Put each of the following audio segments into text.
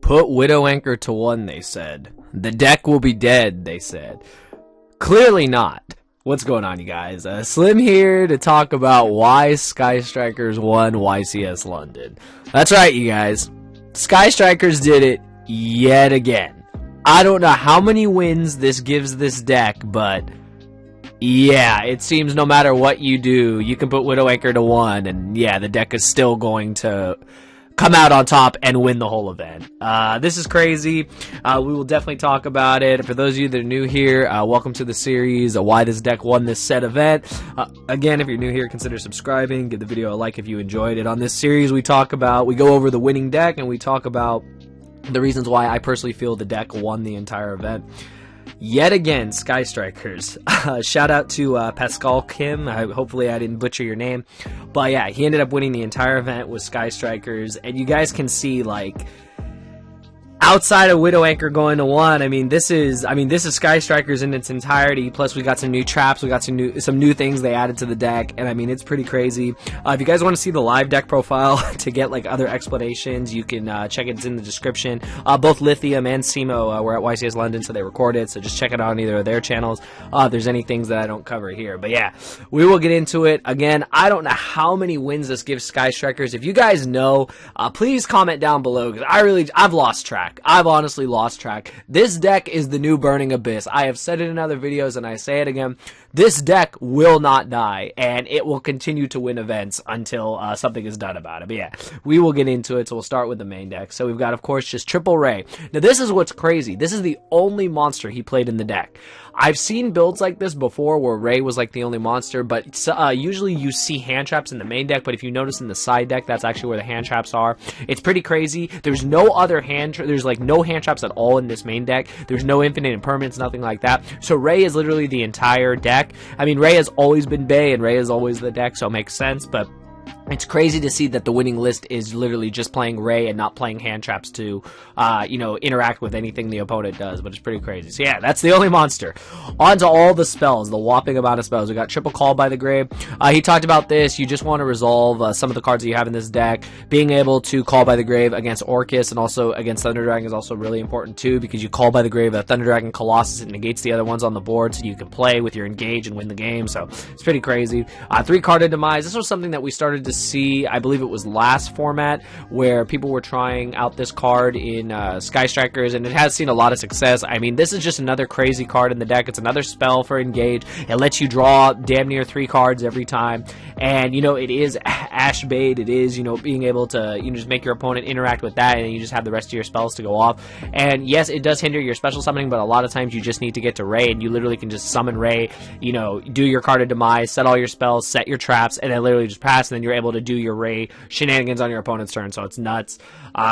Put Widow Anchor to 1, they said. The deck will be dead, they said. Clearly not. What's going on, you guys? Slim here to talk about why Sky Strikers won YCS London. That's right, you guys. Sky Strikers did it yet again. I don't know how many wins this gives this deck, but yeah, it seems no matter what you do, you can put Widow Anchor to 1, and yeah, the deck is still going to come out on top and win the whole event. This is crazy. We will definitely talk about it. For those of you that are new here, welcome to the series, why this deck won this set event. Again, if you're new here, consider subscribing. Give the video a like if you enjoyed it. On this series, we go over the winning deck, and we talk about the reasons why I personally feel the deck won the entire event. Yet again, Sky Strikers. Shout out to Pascal Kim. Hopefully I didn't butcher your name. But yeah, he ended up winning the entire event with Sky Strikers. And you guys can see, like, outside of Widow Anchor going to 1, this is Sky Strikers in its entirety. Plus, we got some new traps, we got some new things they added to the deck, and it's pretty crazy. If you guys want to see the live deck profile to get like other explanations, you can check it. It's in the description. Both Lithium and SlimYGO were at YCS London, so they recorded. So just check it out on either of their channels. If there's any things that I don't cover here, but yeah, we will get into it. Again, I don't know how many wins this gives Sky Strikers. If you guys know, please comment down below, because I've lost track. I've honestly lost track. This deck is the new Burning Abyss. I have said it in other videos, and I say it again. This deck will not die, and it will continue to win events until something is done about it. But yeah, we will get into it, so we'll start with the main deck. So we've got, of course, just Triple Ray. Now, this is what's crazy. This is the only monster he played in the deck. I've seen builds like this before where Ray was like the only monster, but usually you see hand traps in the main deck, but if you notice in the side deck, that's actually where the hand traps are. It's pretty crazy. There's no other there's like no hand traps at all in this main deck. There's no infinite impermanence, nothing like that. So Ray is literally the entire deck. Ray has always been Bay, and Ray is always the deck, so it makes sense, but it's crazy to see that the winning list is literally just playing Ray and not playing hand traps to, interact with anything the opponent does, but it's pretty crazy. So yeah, that's the only monster. On to all the spells, the whopping amount of spells. We got Triple Call by the Grave. He talked about this. You just want to resolve some of the cards that you have in this deck. Being able to Call by the Grave against Orcus and also against Thunder Dragon is also really important too, because you Call by the Grave a Thunder Dragon Colossus, it negates the other ones on the board, so you can play with your Engage and win the game. So it's pretty crazy. 3-carded Demise. This was something that we started to see, I believe it was last format, where people were trying out this card in Sky Strikers, and it has seen a lot of success. This is just another crazy card in the deck. It's another spell for Engage. It lets you draw damn near 3 cards every time, and it is Ash Bait. It is being able to just make your opponent interact with that, and you just have the rest of your spells to go off. And yes, it does hinder your special summoning, but a lot of times you just need to get to Ray, and you literally can just summon Ray, do your card of Demise, set all your spells, set your traps, and then literally just pass, and then you're able to do your Ray shenanigans on your opponent's turn, so it's nuts.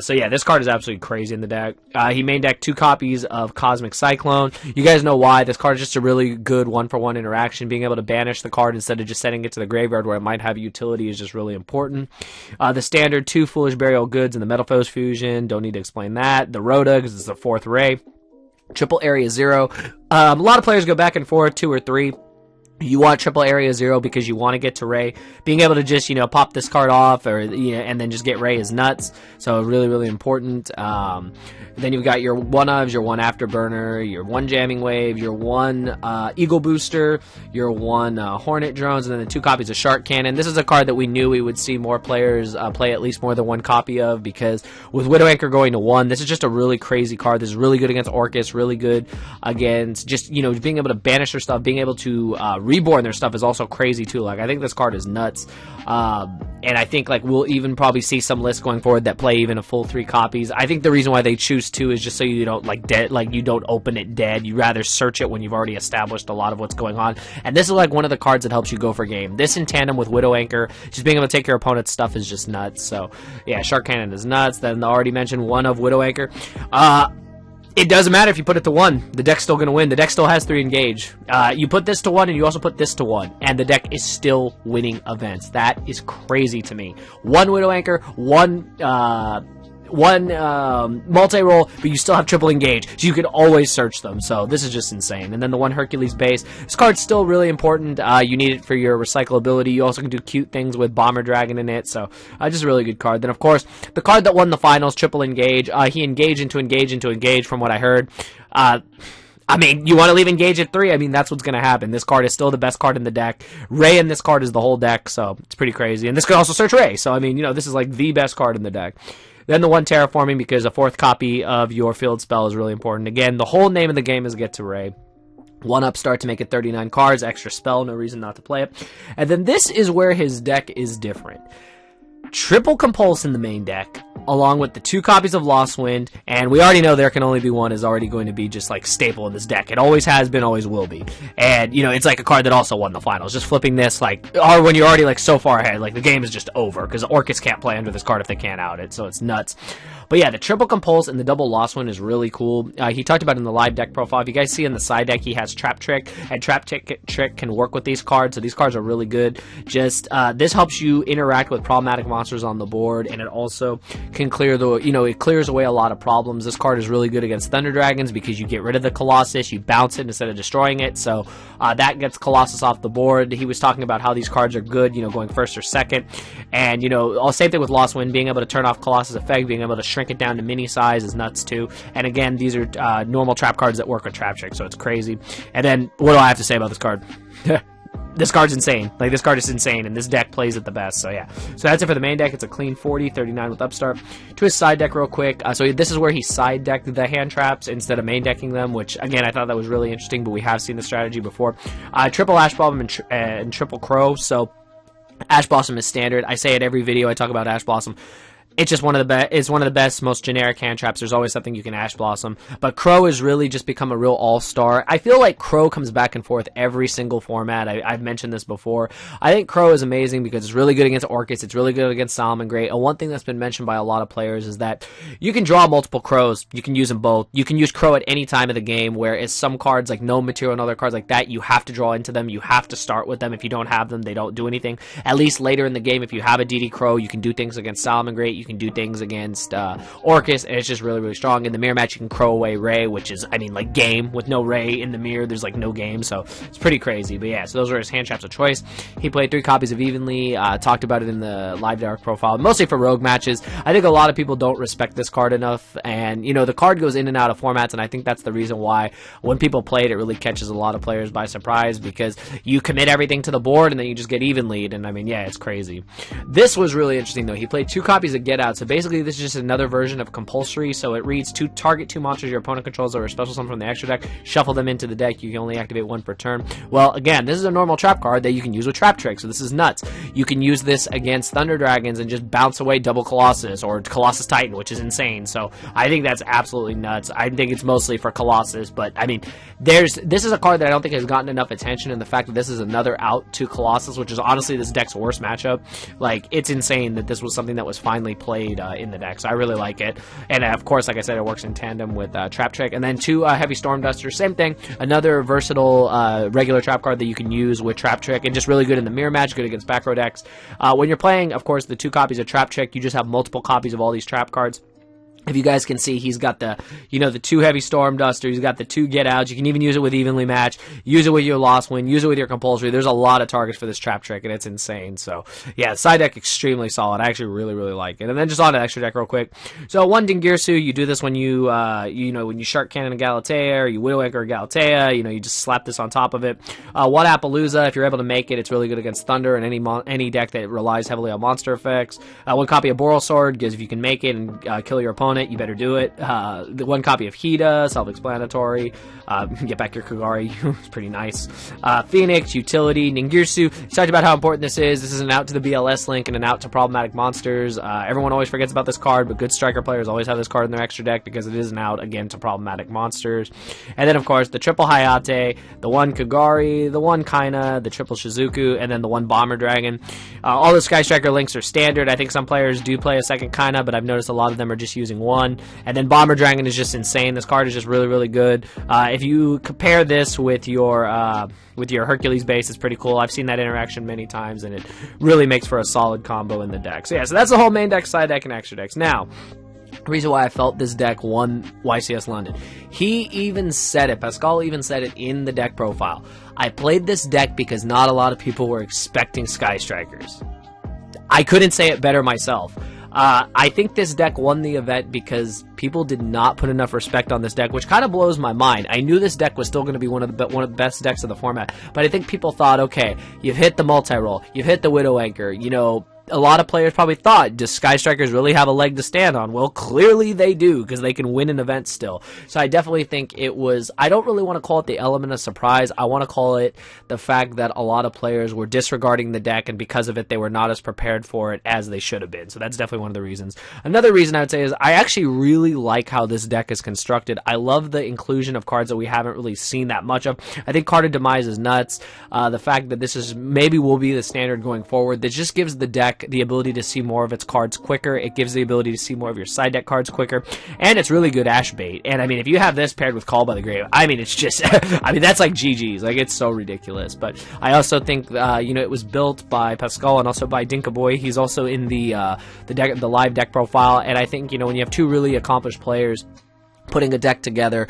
So yeah, this card is absolutely crazy in the deck. He main decked 2 copies of Cosmic Cyclone. You guys know why. This card is just a really good 1-for-1 interaction. Being able to banish the card instead of just sending it to the graveyard where it might have utility is just really important. The standard 2 Foolish Burial Goods and the Metalfoes Fusion. Don't need to explain that. The Rhoda, because it's the 4th Ray. Triple Area 0. A lot of players go back and forth, 2 or 3. You want Triple Area 0 because you want to get to Ray. Being able to just, pop this card off or, and then just get Ray is nuts. So really, really important. Then you've got your 1-ofs, your 1 Afterburner, your 1 Jamming Wave, your 1 Eagle Booster, your 1 Hornet Drones, and then the 2 copies of Shark Cannon. This is a card that we knew we would see more players play at least more than 1 copy of, because with Widow Anchor going to 1, this is just a really crazy card. This is really good against Orcus, really good against just, being able to banish their stuff, being able to reborn their stuff is also crazy too. Like, I think this card is nuts. And I think, like, we'll even probably see some lists going forward that play even a full 3 copies. I think the reason why they choose 2 is just so you don't, you don't open it dead. You rather search it when you've already established a lot of what's going on. And this is, like, one of the cards that helps you go for game. This in tandem with Widow Anchor, just being able to take your opponent's stuff is just nuts. So, yeah, Shark Cannon is nuts. Then the already mentioned 1 of Widow Anchor. It doesn't matter if you put it to 1. The deck's still going to win. The deck still has 3 Engage. You put this to 1, and you also put this to 1, and the deck is still winning events. That is crazy to me. 1 Widow Anchor, 1 one multi-roll, but you still have triple engage, so you can always search them. So this is just insane. And then the one Hercules base. This card's still really important. You need it for your recyclability. You also can do cute things with Bomber Dragon in it. So just a really good card. Then of course the card that won the finals, triple engage. He engaged into engage from what I heard. I mean, you want to leave engage at 3? I mean, that's what's going to happen. This card is still the best card in the deck. Ray in this card is the whole deck, so it's pretty crazy. And this could also search Ray, so I mean, you know, this is like the best card in the deck. Then the one terraforming, because a 4th copy of your field spell is really important. Again, the whole name of the game is get to Ray. One upstart to make it 39 cards, extra spell, no reason not to play it. And then this is where his deck is different. Triple Compulse in the main deck, along with the 2 copies of Lost Wind, and we already know there can only be one is already going to be just like staple in this deck. It always has been, always will be. And, you know, it's like a card that also won the finals. Just flipping this, like, or when you're already like so far ahead, like the game is just over, because Orcus can't play under this card if they can't out it, so it's nuts. But yeah, the Triple Compulse and the double Lost Wind is really cool. He talked about it in the live deck profile. If you guys see in the side deck, he has Trap Trick, and Trap Trick can work with these cards, so these cards are really good. Just, this helps you interact with problematic monsters on the board, and it also can clear the, you know, it clears away a lot of problems. This card is really good against Thunder Dragons because you get rid of the Colossus, you bounce it instead of destroying it, so that gets Colossus off the board. He was talking about how these cards are good, you know, going first or second, and, you know, same thing with Lost Wind, being able to turn off Colossus effect, being able to shrink it down to mini size is nuts too. And again, these are normal trap cards that work with Trap Trick, so it's crazy. And then, what do I have to say about this card? This card's insane. Like, this card is insane, and this deck plays it the best, so yeah. So that's it for the main deck. It's a clean 40, 39 with Upstart. To his side deck real quick. So this is where he side decked the hand traps instead of main decking them, which, again, I thought that was really interesting, but we have seen the strategy before. Triple Ash Blossom and Triple Crow, so Ash Blossom is standard. I say it every video I talk about Ash Blossom. It's just one of the best. It's one of the best, most generic hand traps. There's always something you can Ash Blossom, but Crow has really just become a real all-star. I feel like Crow comes back and forth every single format. I've mentioned this before. I think Crow is amazing because it's really good against Orcus. It's really good against Solomon Great. And one thing that's been mentioned by a lot of players is that you can draw multiple Crows. You can use them both. You can use Crow at any time of the game. Whereas some cards like No Material and other cards like that, you have to draw into them. You have to start with them. If you don't have them, they don't do anything. At least later in the game, if you have a DD Crow, you can do things against Solomon Great. You can do things against Orcus, and it's just really, really strong. In the mirror match, you can Crow away Ray, which is, I mean, like, game. With no Ray in the mirror, there's, like, no game, so it's pretty crazy. But yeah, so those are his hand traps of choice. He played 3 copies of Evenly, talked about it in the live dark profile, mostly for rogue matches. I think a lot of people don't respect this card enough, and, you know, the card goes in and out of formats, and I think that's the reason why when people play it, it really catches a lot of players by surprise, because you commit everything to the board, and then you just get Evenly, and I mean, yeah, it's crazy. This was really interesting, though. He played 2 copies of Get Out, so basically this is just another version of compulsory. So it reads target 2 monsters your opponent controls or a special summon from the extra deck, shuffle them into the deck. You can only activate 1 per turn. Well, again, this is a normal trap card that you can use with Trap Trick, so this is nuts. You can use this against Thunder Dragons and just bounce away double Colossus or Colossus Titan, which is insane. So I think that's absolutely nuts. I think it's mostly for Colossus, but I mean, this is a card that I don't think has gotten enough attention, and the fact that this is another out to Colossus, which is honestly this deck's worst matchup. Like, it's insane that this was something that was finally played in the deck, so I really like it. And of course, like I said, it works in tandem with Trap Trick. And then 2 Heavy Storm Dusters, same thing, another versatile regular trap card that you can use with Trap Trick, and just really good in the mirror match, good against back row decks. When you're playing, of course, the 2 copies of Trap Trick, you just have multiple copies of all these trap cards. If you guys can see, he's got the, you know, the 2 Heavy Storm Duster. He's got the 2 Get Outs. You can even use it with Evenly Match. Use it with your Lost Wind. Use it with your Compulsory. There's a lot of targets for this Trap Trick, and it's insane. So, yeah, side deck extremely solid. I actually really, really like it. And then just on the extra deck real quick. So, 1 Dingirsu, you do this when you know, when you Shark Cannon a Galatea, or you Widow Anchor a Galatea, you know, you just slap this on top of it. 1 Appaloosa, if you're able to make it, it's really good against Thunder and any deck that relies heavily on monster effects. 1 copy of Boral Sword, because if you can make it and kill your opponent, you better do it. The 1 copy of Hida, self-explanatory. Get back your Kagari. It's pretty nice. Phoenix, utility. Ningirsu. He talked about how important this is. This is an out to the BLS link and an out to problematic monsters. Everyone always forgets about this card, but good striker players always have this card in their extra deck because it is an out, again, to problematic monsters. And then, of course, the triple Hayate, the 1 Kagari, the 1 Kaina, the triple Shizuku, and then the 1 Bomber Dragon. All the Sky Striker links are standard. I think some players do play a second Kaina, but I've noticed a lot of them are just using 1. And then Bomber Dragon is just insane. This card is just really, really good. If you compare this with your Hercules base, it's pretty cool. I've seen that interaction many times, and it really makes for a solid combo in the deck. So yeah, so that's the whole main deck, side deck, and extra decks. Now, reason why I felt this deck won YCS London. He even said it, Pascal even said it in the deck profile. I played this deck because not a lot of people were expecting Sky Strikers. I couldn't say it better myself. I think this deck won the event because people did not put enough respect on this deck, which kind of blows my mind. I knew this deck was still going to be one of the best decks of the format, but I think people thought, okay, you've hit the multi-roll, you've hit the Widow Anchor, you know, a lot of players probably thought, does Sky Strikers really have a leg to stand on? Well, clearly they do, because they can win an event still. So I definitely think it was, I don't really want to call it the element of surprise. I want to call it the fact that a lot of players were disregarding the deck, and because of it, they were not as prepared for it as they should have been. So that's definitely one of the reasons. Another reason I would say is I actually really like how this deck is constructed. I love the inclusion of cards that we haven't really seen that much of. I think Card of Demise is nuts. The fact that this is maybe will be the standard going forward, that just gives the deck the ability to see more of its cards quicker. It gives the ability to see more of your side deck cards quicker, and it's really good Ash bait. And I mean, if you have this paired with Call by the Grave, I mean, it's just, I mean, that's like GG's. Like, it's so ridiculous. But I also think, you know, it was built by Pascal and also by Dinka Boy. He's also in the live deck profile, and I think, you know, when you have two really accomplished players putting a deck together,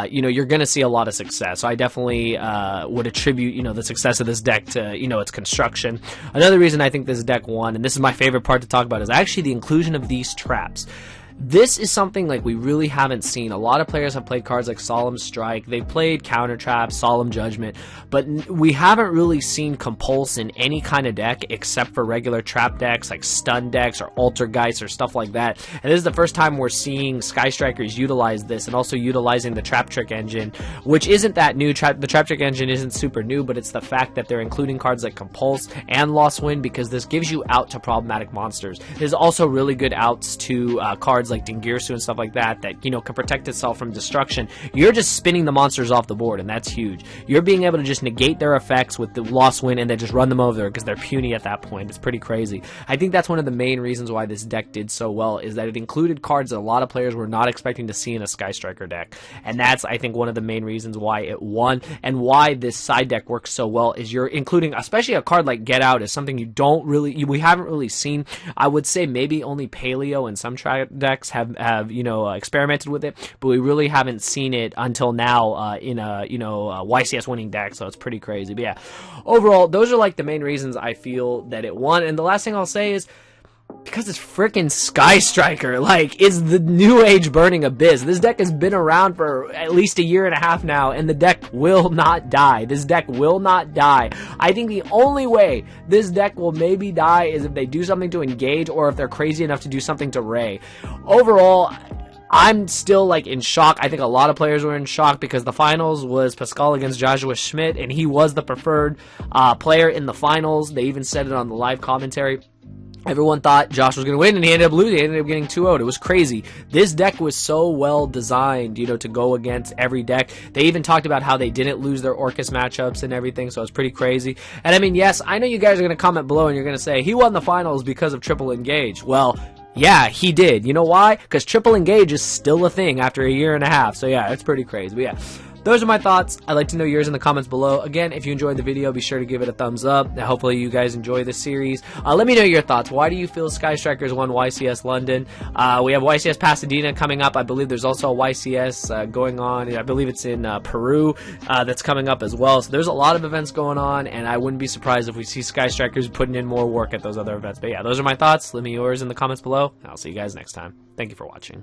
you know, you're going to see a lot of success. So I definitely would attribute, you know, the success of this deck to, you know, its construction. Another reason I think this deck won, and this is my favorite part to talk about, is actually the inclusion of these traps. This is something like we really haven't seen. A lot of players have played cards like Solemn Strike. They've played Counter Trap, Solemn Judgment, but we haven't really seen Compulse in any kind of deck except for regular trap decks like Stun decks or Altergeist or stuff like that. And this is the first time we're seeing Sky Strikers utilize this, and also utilizing the Trap Trick engine, which isn't that new. The Trap Trick engine isn't super new, but it's the fact that they're including cards like Compulse and Lost Wind, because this gives you out to problematic monsters. There's also really good outs to cards like Dingirsu and stuff like that, that, you know, can protect itself from destruction. You're just spinning the monsters off the board, and that's huge. You're being able to just negate their effects with the Lost Wind and then just run them over because they're puny at that point. It's pretty crazy. I think that's one of the main reasons why this deck did so well, is that it included cards that a lot of players were not expecting to see in a Sky Striker deck. And that's, I think, one of the main reasons why it won, and why this side deck works so well, is you're including, especially a card like Get Out, is something we haven't really seen. I would say maybe only Paleo and some decks have you know, experimented with it, but we really haven't seen it until now in a, you know, YCS winning deck, so it's pretty crazy. But yeah, overall, those are like the main reasons I feel that it won. And the last thing I'll say is, because it's freaking Sky Striker. Like, it's the new age Burning Abyss. This deck has been around for at least a year and a half now, and the deck will not die. This deck will not die. I think the only way this deck will maybe die is if they do something to engage, or if they're crazy enough to do something to Ray. Overall, I'm still, like, in shock. I think a lot of players were in shock because the finals was Pascal against Joshua Schmidt, and he was the preferred player in the finals. They even said it on the live commentary. Everyone thought Josh was going to win, and he ended up losing. He ended up getting 2-0'd. It was crazy. This deck was so well designed, you know, to go against every deck. They even talked about how they didn't lose their Orcus matchups and everything, so it's pretty crazy. And I mean, yes, I know you guys are going to comment below, and you're going to say, he won the finals because of Triple Engage. Well, yeah, he did. You know why? Because Triple Engage is still a thing after a year and a half. So yeah, it's pretty crazy. But yeah, those are my thoughts. I'd like to know yours in the comments below. Again, if you enjoyed the video, be sure to give it a thumbs up. Hopefully you guys enjoy this series. Let me know your thoughts. Why do you feel Sky Strikers won YCS London? We have YCS Pasadena coming up. I believe there's also a YCS going on. I believe it's in Peru that's coming up as well. So there's a lot of events going on, and I wouldn't be surprised if we see Sky Strikers putting in more work at those other events. But yeah, those are my thoughts. Let me know yours in the comments below. I'll see you guys next time. Thank you for watching.